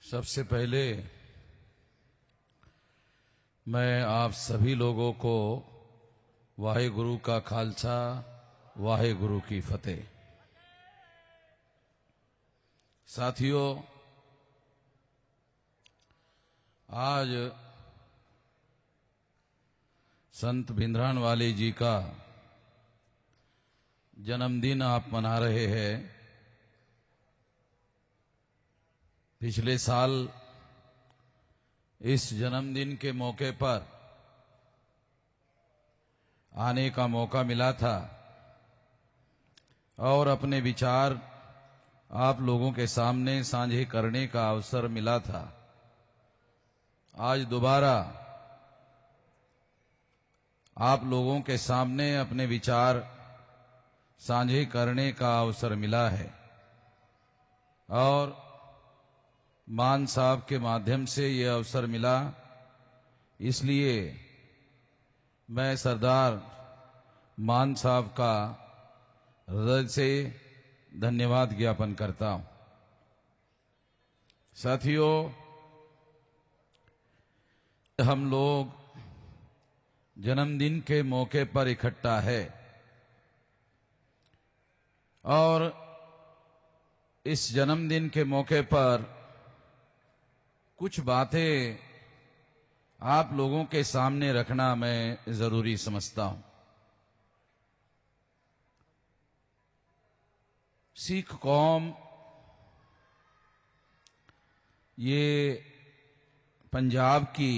सबसे पहले मैं आप सभी लोगों को वाहेगुरु का खालसा वाहेगुरु की फतेह। साथियों, आज संत भिंद्रानवाले जी का जन्मदिन आप मना रहे हैं। पिछले साल इस जन्मदिन के मौके पर आने का मौका मिला था और अपने विचार आप लोगों के सामने साझे करने का अवसर मिला था। आज दोबारा आप लोगों के सामने अपने विचार साझे करने का अवसर मिला है और मान साहब के माध्यम से ये अवसर मिला, इसलिए मैं सरदार मान साहब का हृदय से धन्यवाद ज्ञापन करता हूं। साथियों, हम लोग जन्मदिन के मौके पर इकट्ठा है और इस जन्मदिन के मौके पर कुछ बातें आप लोगों के सामने रखना मैं जरूरी समझता हूं। सिख कौम ये पंजाब की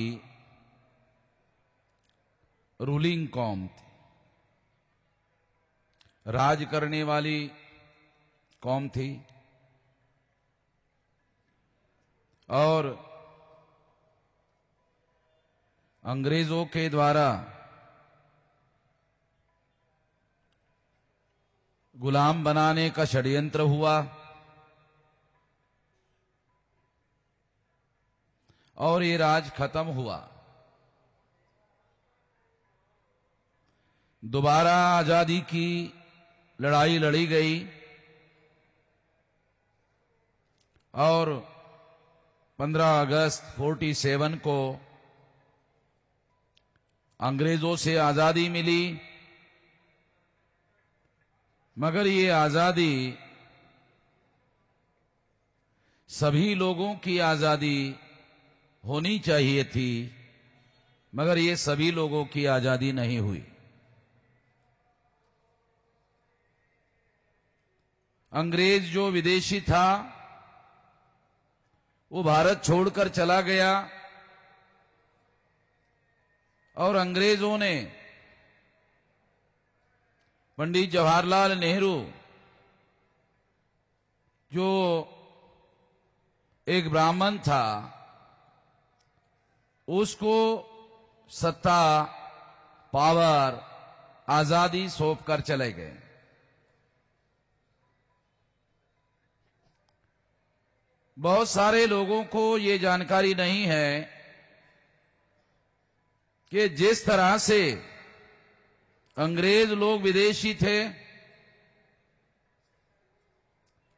रूलिंग कौम थी, राज करने वाली कौम थी और अंग्रेजों के द्वारा गुलाम बनाने का षड्यंत्र हुआ और ये राज खत्म हुआ। दोबारा आजादी की लड़ाई लड़ी गई और 15 अगस्त 47 को अंग्रेजों से आजादी मिली, मगर ये आजादी सभी लोगों की आजादी होनी चाहिए थी, मगर ये सभी लोगों की आजादी नहीं हुई। अंग्रेज जो विदेशी था वो भारत छोड़कर चला गया और अंग्रेजों ने पंडित जवाहरलाल नेहरू, जो एक ब्राह्मण था, उसको सत्ता, पावर, आजादी सौंप कर चले गए। बहुत सारे लोगों को ये जानकारी नहीं है कि जिस तरह से अंग्रेज लोग विदेशी थे,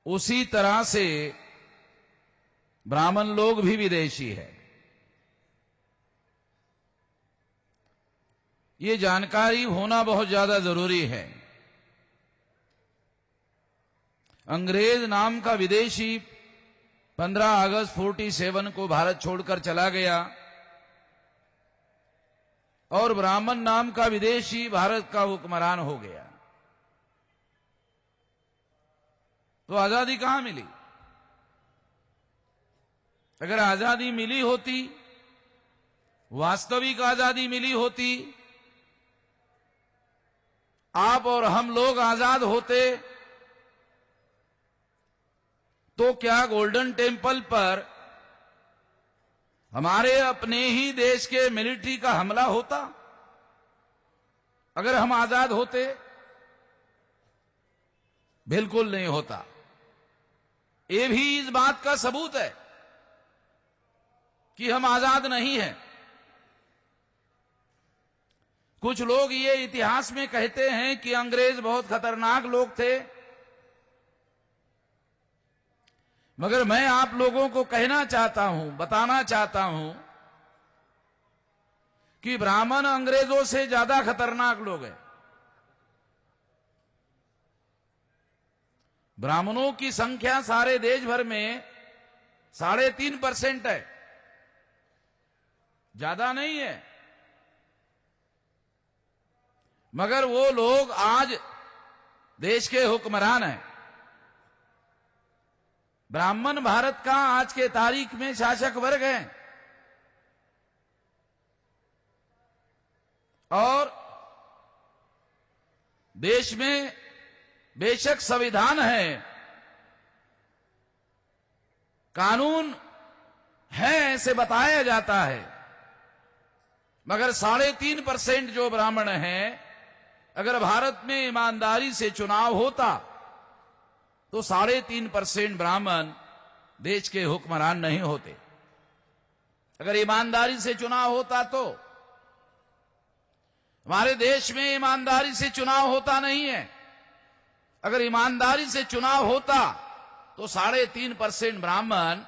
उसी तरह से ब्राह्मण लोग भी विदेशी है। ये जानकारी होना बहुत ज्यादा जरूरी है। अंग्रेज नाम का विदेशी 15 अगस्त 47 को भारत छोड़कर चला गया और ब्राह्मण नाम का विदेशी भारत का हुक्मरान हो गया। तो आजादी कहां मिली? अगर आजादी मिली होती, वास्तविक आजादी मिली होती, आप और हम लोग आजाद होते, तो क्या गोल्डन टेम्पल पर हमारे अपने ही देश के मिलिट्री का हमला होता? अगर हम आजाद होते? बिल्कुल नहीं होता। ये भी इस बात का सबूत है कि हम आजाद नहीं हैं। कुछ लोग ये इतिहास में कहते हैं कि अंग्रेज बहुत खतरनाक लोग थे, मगर मैं आप लोगों को कहना चाहता हूं, बताना चाहता हूं कि ब्राह्मण अंग्रेजों से ज्यादा खतरनाक लोग हैं। ब्राह्मणों की संख्या सारे देश भर में 3.5% है, ज्यादा नहीं है। मगर वो लोग आज देश के हुक्मरान हैं। ब्राह्मण भारत का आज के तारीख में शासक वर्ग है। और देश में बेशक संविधान है, कानून है, ऐसे बताया जाता है, मगर 3.5% जो ब्राह्मण हैं, अगर भारत में ईमानदारी से चुनाव होता तो 3.5% ब्राह्मण देश के हुक्मरान नहीं होते। अगर ईमानदारी से चुनाव होता तो हमारे देश में ईमानदारी से चुनाव होता नहीं है। अगर ईमानदारी से चुनाव होता तो 3.5% ब्राह्मण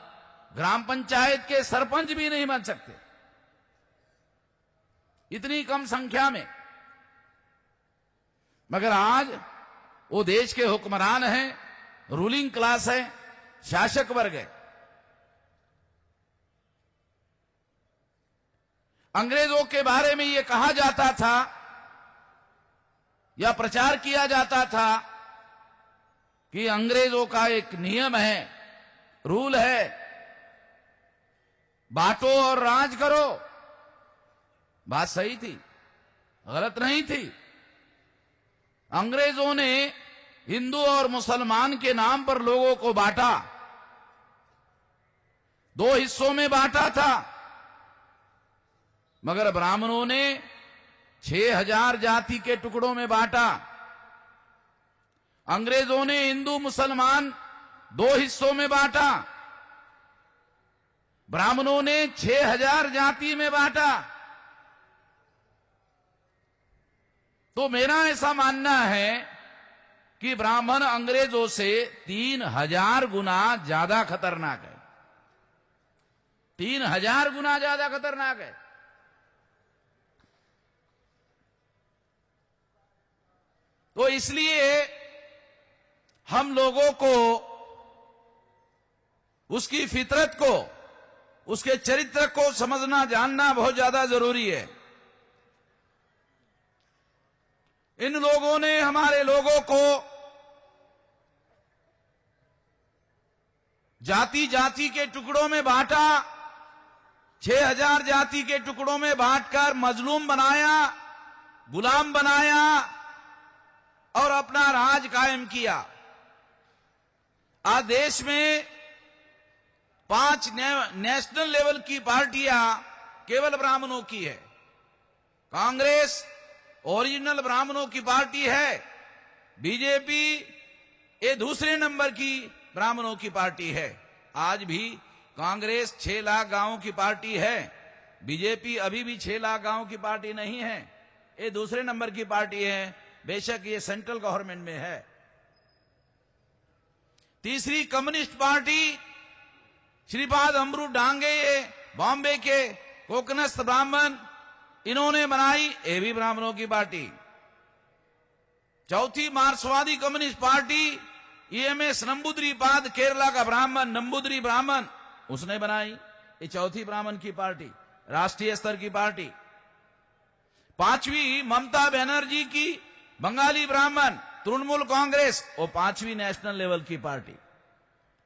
ग्राम पंचायत के सरपंच भी नहीं बन सकते, इतनी कम संख्या में। मगर आज वो देश के हुक्मरान हैं, रूलिंग क्लास है, शासक वर्ग है। अंग्रेजों के बारे में ये कहा जाता था या प्रचार किया जाता था कि अंग्रेजों का एक नियम है, रूल है, बांटो और राज करो। बात सही थी, गलत नहीं थी। अंग्रेजों ने हिंदू और मुसलमान के नाम पर लोगों को बांटा, 2 हिस्सों में बांटा था। मगर ब्राह्मणों ने 6000 जाति के टुकड़ों में बांटा। अंग्रेजों ने हिंदू मुसलमान 2 हिस्सों में बांटा, ब्राह्मणों ने 6000 जाति में बांटा। तो मेरा ऐसा मानना है कि ब्राह्मण अंग्रेजों से 3000 गुना ज्यादा खतरनाक है। 3000 गुना ज्यादा खतरनाक है। तो इसलिए हम लोगों को उसकी फितरत को, उसके चरित्र को समझना, जानना बहुत ज्यादा जरूरी है। इन लोगों ने हमारे लोगों को जाति जाति के टुकड़ों में बांटा, 6000 जाति के टुकड़ों में बांटकर मजलूम बनाया, गुलाम बनाया और अपना राज कायम किया। आज देश में 5 नेशनल लेवल की पार्टियां केवल ब्राह्मणों की है। कांग्रेस ओरिजिनल ब्राह्मणों की पार्टी है, बीजेपी ये दूसरे नंबर की ब्राह्मणों की पार्टी है। आज भी कांग्रेस 6 लाख गांवों की पार्टी है, बीजेपी अभी भी 6 लाख गांवों की पार्टी नहीं है, ये दूसरे नंबर की पार्टी है। बेशक ये सेंट्रल गवर्नमेंट में है। तीसरी कम्युनिस्ट पार्टी श्रीपाद अमृत डांगे, ये बॉम्बे के कोकनस्थ ब्राह्मण, इन्होंने बनाई, ये भी ब्राह्मणों की पार्टी। चौथी मार्क्सवादी communist party EMS Namboodiripad, Kerala का ब्राह्मण, नंबूद्री ब्राह्मण, उसने बनाई, ये चौथी ब्राह्मण की पार्टी, राष्ट्रीय स्तर की पार्टी। पांचवी ममता बनर्जी की बंगाली ब्राह्मण, तृणमूल कांग्रेस, वो 5वीं नेशनल लेवल की पार्टी।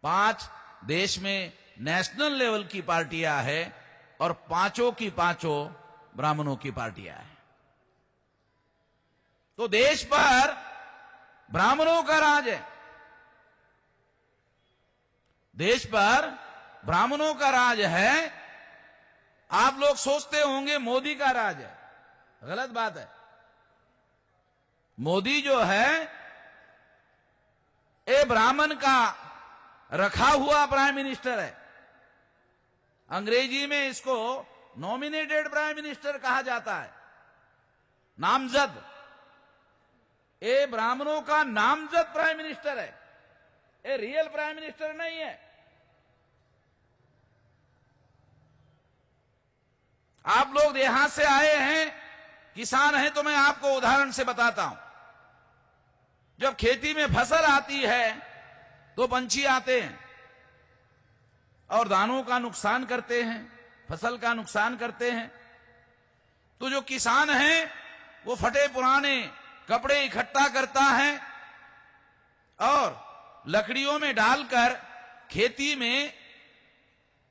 5 देश में नेशनल लेवल की पार्टियां हैं और पांचों की पांचों ब्राह्मणों की पार्टियां हैं। तो देश पर ब्राह्मणों का राज है, देश पर ब्राह्मणों का राज है। आप लोग सोचते होंगे मोदी का राज है, गलत बात है। मोदी जो है ये ब्राह्मण का रखा हुआ प्राइम मिनिस्टर है। अंग्रेजी में इसको नॉमिनेटेड प्राइम मिनिस्टर कहा जाता है, नामजद। ये ब्राह्मणों का नामजद प्राइम मिनिस्टर है, ये रियल प्राइम मिनिस्टर नहीं है। आप लोग देहात से आए हैं, किसान हैं, तो मैं आपको उदाहरण से बताता हूं। जब खेती में फसल आती है तो पंछी आते हैं और दानों का नुकसान करते हैं, फसल का नुकसान करते हैं। तो जो किसान है वो फटे पुराने कपड़े इकट्ठा करता है और लकड़ियों में डालकर खेती में,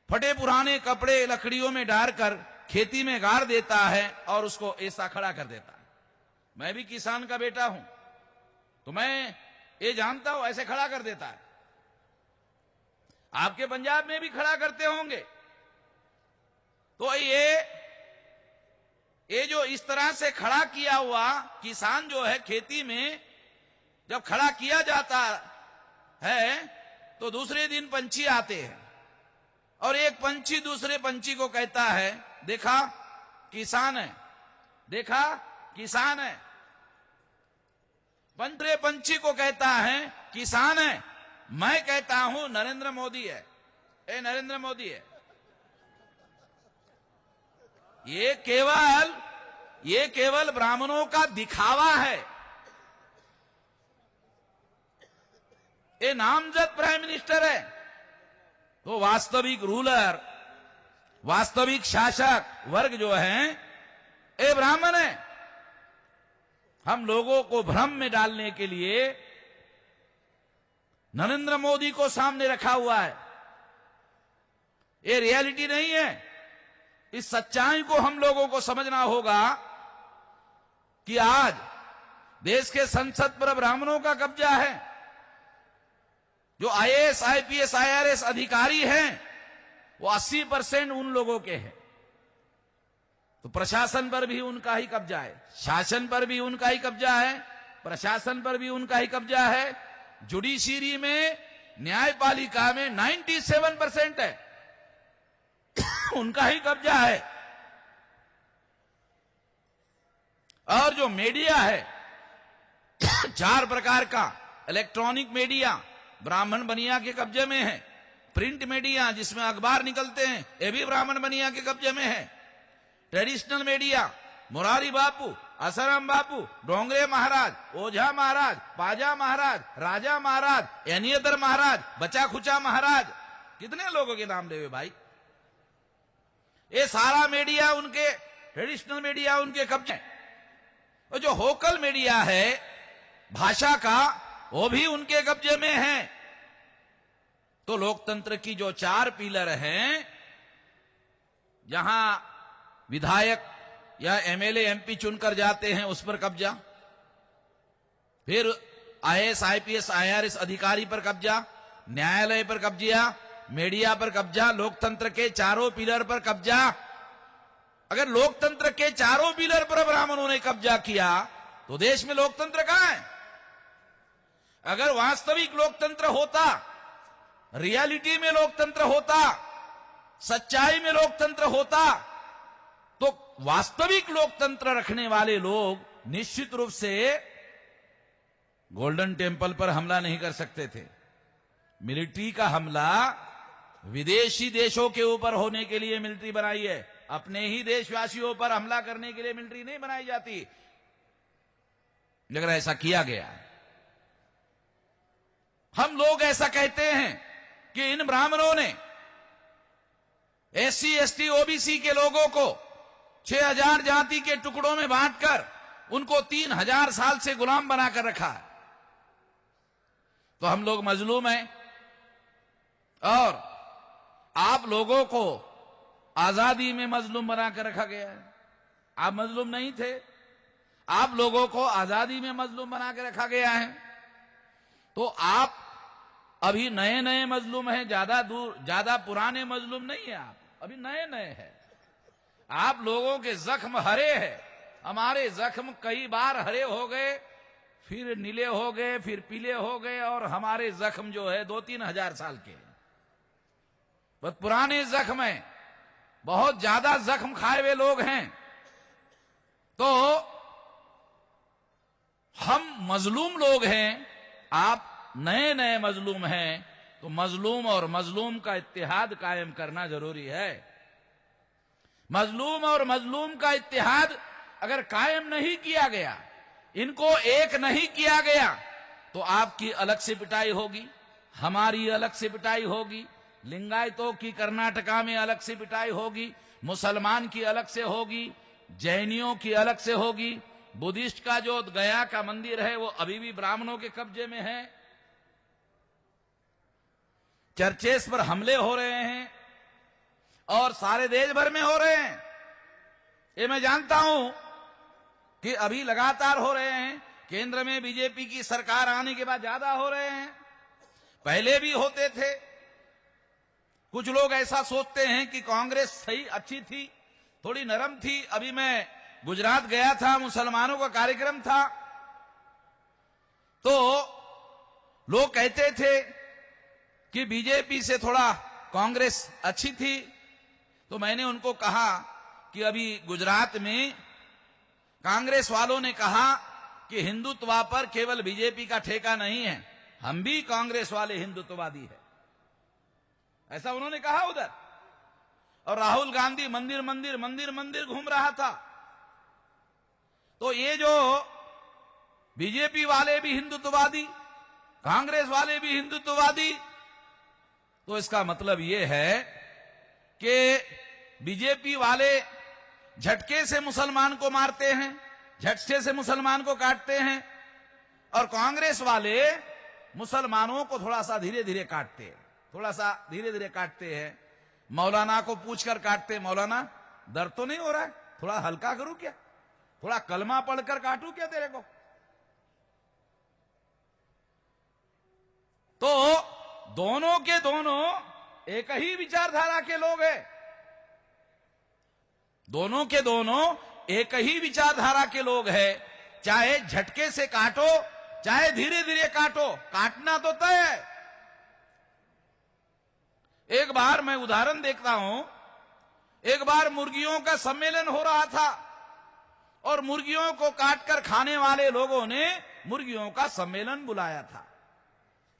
फटे पुराने कपड़े लकड़ियों में डालकर खेती में गाड़ देता है और उसको ऐसा खड़ा कर देता है। मैं भी किसान का बेटा हूं तो मैं ये जानता हूं, ऐसे खड़ा कर देता है। आपके पंजाब में भी खड़ा करते होंगे। तो ये जो इस तरह से खड़ा किया हुआ किसान जो है, खेती में जब खड़ा किया जाता है तो दूसरे दिन पंछी आते हैं और एक पंछी दूसरे पंछी को कहता है, देखा किसान है, देखा किसान है। दूसरे पंछी को कहता है किसान है। मैं कहता हूं नरेंद्र मोदी है, नरेंद्र मोदी है। ये केवल ब्राह्मणों का दिखावा है। ये नामजद प्राइम मिनिस्टर है, तो वास्तविक रूलर, वास्तविक शासक वर्ग जो है ये ब्राह्मण है। हम लोगों को भ्रम में डालने के लिए नरेंद्र मोदी को सामने रखा हुआ है। ये रियलिटी नहीं है। इस सच्चाई को हम लोगों को समझना होगा कि आज देश के संसद पर ब्राह्मणों का कब्जा है। जो आईएएस, आईपीएस, आईआरएस अधिकारी हैं वो 80% उन लोगों के हैं। तो प्रशासन पर भी उनका ही कब्जा है, शासन पर भी उनका ही कब्जा है, प्रशासन पर भी उनका ही कब्जा है। जुडिशरी में, न्यायपालिका में 97% है, उनका ही कब्जा है। और जो मीडिया है 4 प्रकार का, इलेक्ट्रॉनिक मीडिया ब्राह्मण बनिया के कब्जे में है, प्रिंट मीडिया जिसमें अखबार निकलते हैं ये भी ब्राह्मण बनिया के कब्जे में है, ट्रेडिशनल मीडिया मुरारी बापू, आसाराम बापू, डोंगरे महाराज, ओझा महाराज, पाजा महाराज, राजा महाराज, एनियदर महाराज, बचा खुचा महाराज, कितने लोगों के नाम लेवे भाई। ये सारा मीडिया उनके, ट्रेडिशनल मीडिया उनके कब्जे। और जो होकल मीडिया है भाषा का, वो भी उनके कब्जे में है। तो लोकतंत्र की जो 4 पिलर हैं, जहां विधायक या एमएलए एमपी चुनकर जाते हैं उस पर कब्जा, फिर आईएएस, आईपीएस, आईआरएस अधिकारी पर कब्जा, न्यायालय पर कब्जा, मीडिया पर कब्जा, लोकतंत्र के 4 पिलर पर कब्जा। अगर लोकतंत्र के 4 पिलर पर ब्राह्मणों ने कब्जा किया तो देश में लोकतंत्र कहां है। अगर वास्तविक लोकतंत्र होता, रियलिटी में लोकतंत्र होता, सच्चाई में लोकतंत्र होता, तो वास्तविक लोकतंत्र रखने वाले लोग निश्चित रूप से गोल्डन टेम्पल पर हमला नहीं कर सकते थे। मिलिट्री का हमला विदेशी देशों के ऊपर होने के लिए मिलिट्री बनाई है, अपने ही देशवासियों पर हमला करने के लिए मिलिट्री नहीं बनाई जाती। अगर ऐसा किया गया, हम लोग ऐसा कहते हैं कि इन ब्राह्मणों ने एससी, एसटी, ओबीसी के लोगों को 6000 जाति के टुकड़ों में बांटकर उनको 3000 साल से गुलाम बनाकर रखा है। तो हम लोग मजलूम हैं और आप लोगों को आजादी में मजलूम बनाकर रखा गया है। आप मजलूम नहीं थे, आप लोगों को आजादी में मजलूम बनाकर रखा गया है। तो आप अभी नए नए मजलूम हैं, ज्यादा पुराने मजलूम नहीं है। आप अभी नए नए हैं। आप लोगों के जख्म हरे हैं, हमारे जख्म कई बार हरे हो गए, फिर नीले हो गए, फिर पीले हो गए, और हमारे जख्म जो है 2-3 हजार साल के बहुत पुराने जख्म हैं, बहुत ज्यादा जख्म खाए हुए लोग हैं। तो हम मजलूम लोग हैं, आप नए नए मजलूम हैं। तो मजलूम और मजलूम का इत्तेहाद कायम करना जरूरी है। मजलूम और मजलूम का इत्तेहाद अगर कायम नहीं किया गया, इनको एक नहीं किया गया, तो आपकी अलग से पिटाई होगी, हमारी अलग से पिटाई होगी, लिंगायतों की कर्नाटका में अलग से पिटाई होगी, मुसलमान की अलग से होगी, जैनियों की अलग से होगी, बुद्धिस्ट का जो गया का मंदिर है वो अभी भी ब्राह्मणों के कब्जे में है, चर्चेस पर हमले हो रहे हैं और सारे देश भर में हो रहे हैं। ये मैं जानता हूं कि अभी लगातार हो रहे हैं, केंद्र में बीजेपी की सरकार आने के बाद ज्यादा हो रहे हैं, पहले भी होते थे। कुछ लोग ऐसा सोचते हैं कि कांग्रेस सही अच्छी थी, थोड़ी नरम थी। अभी मैं गुजरात गया था, मुसलमानों का कार्यक्रम था, तो लोग कहते थे कि बीजेपी से थोड़ा कांग्रेस अच्छी थी। तो मैंने उनको कहा कि अभी गुजरात में कांग्रेस वालों ने कहा कि हिंदुत्व पर केवल बीजेपी का ठेका नहीं है, हम भी कांग्रेस वाले हिंदुत्ववादी हैं, ऐसा उन्होंने कहा उधर। और राहुल गांधी मंदिर मंदिर मंदिर मंदिर घूम रहा था। तो ये जो बीजेपी वाले भी हिंदुत्ववादी, कांग्रेस वाले भी हिंदुत्ववादी, तो इसका मतलब ये है कि बीजेपी वाले झटके से मुसलमान को मारते हैं, झटके से मुसलमान को काटते हैं, और कांग्रेस वाले मुसलमानों को थोड़ा सा धीरे धीरे काटते हैं, थोड़ा सा धीरे धीरे काटते हैं। मौलाना को पूछकर काटते, मौलाना दर्द तो नहीं हो रहा है, थोड़ा हल्का करूं क्या, थोड़ा कलमा पढ़कर काटूं क्या तेरे को। तो दोनों के दोनों एक ही विचारधारा के लोग हैं, दोनों के दोनों एक ही विचारधारा के लोग हैं। चाहे झटके से काटो, चाहे धीरे धीरे काटो, काटना तो तय है। एक बार मैं उदाहरण देखता हूं, एक बार मुर्गियों का सम्मेलन हो रहा था और मुर्गियों को काटकर खाने वाले लोगों ने मुर्गियों का सम्मेलन बुलाया था।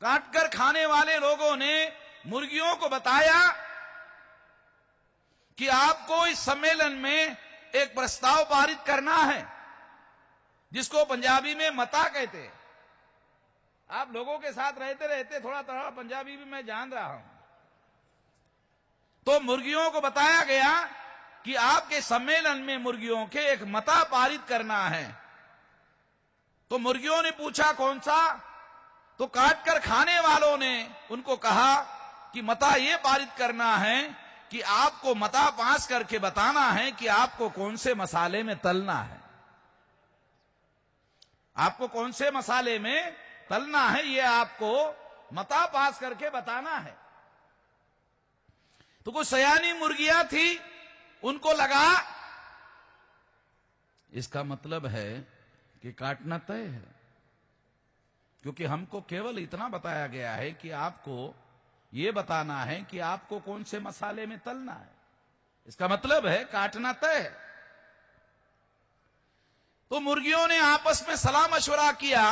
काटकर खाने वाले लोगों ने मुर्गियों को बताया कि आपको इस सम्मेलन में एक प्रस्ताव पारित करना है, जिसको पंजाबी में मता कहते हैं। आप लोगों के साथ रहते रहते थोड़ा थोड़ा पंजाबी भी मैं जान रहा हूं। तो मुर्गियों को बताया गया कि आपके सम्मेलन में मुर्गियों के एक मता पारित करना है। तो मुर्गियों ने पूछा कौन सा, तो काटकर खाने वालों ने उनको कहा कि मता ये पारित करना है कि आपको मता पास करके बताना है कि आपको कौन से मसाले में तलना है, आपको कौन से मसाले में तलना है, ये आपको मता पास करके बताना है। तो कुछ सयानी मुर्गियां थी, उनको लगा इसका मतलब है कि काटना तय है, क्योंकि हमको केवल इतना बताया गया है कि आपको ये बताना है कि आपको कौन से मसाले में तलना है, इसका मतलब है काटना तय है। तो मुर्गियों ने आपस में सलाह मशवरा किया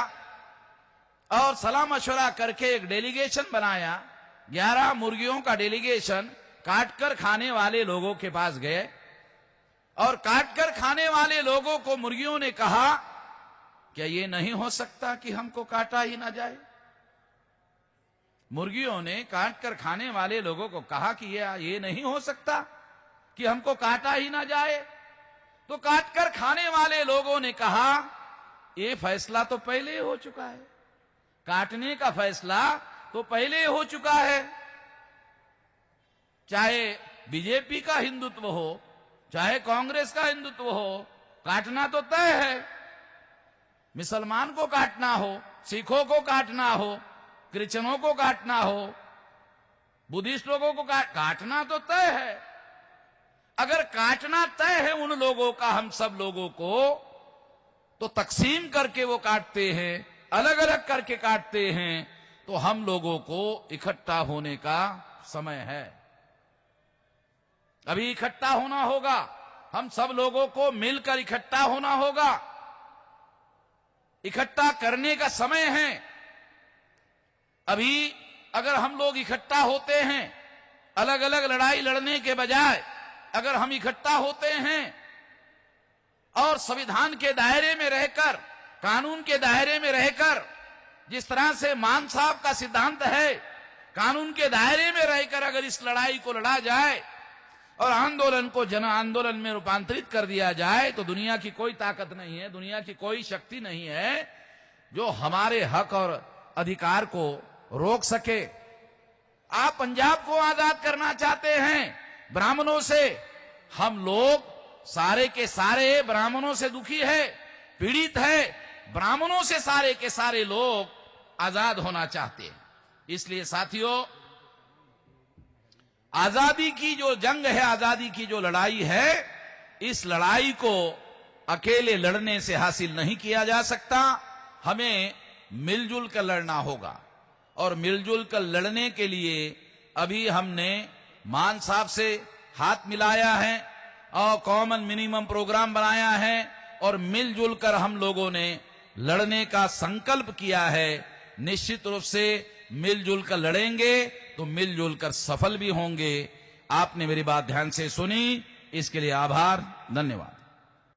और सलाह मशवरा करके एक डेलीगेशन बनाया। 11 मुर्गियों का डेलीगेशन काटकर खाने वाले लोगों के पास गए और काटकर खाने वाले लोगों को मुर्गियों ने कहा, क्या ये नहीं हो सकता कि हमको काटा ही ना जाए। मुर्गियों ने काटकर खाने वाले लोगों को कहा कि ये नहीं हो सकता कि हमको काटा ही ना जाए। तो काटकर खाने वाले लोगों ने कहा, ये फैसला तो पहले हो चुका है, काटने का फैसला तो पहले हो चुका है। चाहे बीजेपी का हिंदुत्व हो, चाहे कांग्रेस का हिंदुत्व हो, काटना तो तय है। मुसलमान को काटना हो, सिखों को काटना हो, क्रिश्चियनों को काटना हो, बुद्धिस्ट लोगों को काटना तो तय है। अगर काटना तय है उन लोगों का, हम सब लोगों को, तो तकसीम करके वो काटते हैं, अलग अलग करके काटते हैं। तो हम लोगों को इकट्ठा होने का समय है, अभी इकट्ठा होना होगा। हम सब लोगों को मिलकर इकट्ठा होना होगा, इकट्ठा करने का समय है। अभी अगर हम लोग इकट्ठा होते हैं, अलग अलग लड़ाई लड़ने के बजाय अगर हम इकट्ठा होते हैं और संविधान के दायरे में रहकर, कानून के दायरे में रहकर, जिस तरह से मान साहब का सिद्धांत है, कानून के दायरे में रहकर अगर इस लड़ाई को लड़ा जाए और आंदोलन को जन आंदोलन में रूपांतरित कर दिया जाए तो दुनिया की कोई ताकत नहीं है, दुनिया की कोई शक्ति नहीं है जो हमारे हक और अधिकार को रोक सके। आप पंजाब को आजाद करना चाहते हैं ब्राह्मणों से, हम लोग सारे के सारे ब्राह्मणों से दुखी है, पीड़ित है, ब्राह्मणों से सारे के सारे लोग आजाद होना चाहते हैं। इसलिए साथियों, आजादी की जो जंग है, आजादी की जो लड़ाई है, इस लड़ाई को अकेले लड़ने से हासिल नहीं किया जा सकता। हमें मिलजुल कर लड़ना होगा और मिलजुल कर लड़ने के लिए अभी हमने मान साहब से हाथ मिलाया है और कॉमन मिनिमम प्रोग्राम बनाया है और मिलजुल कर हम लोगों ने लड़ने का संकल्प किया है। निश्चित रूप से मिलजुल कर लड़ेंगे तो मिलजुल कर सफल भी होंगे। आपने मेरी बात ध्यान से सुनी, इसके लिए आभार, धन्यवाद।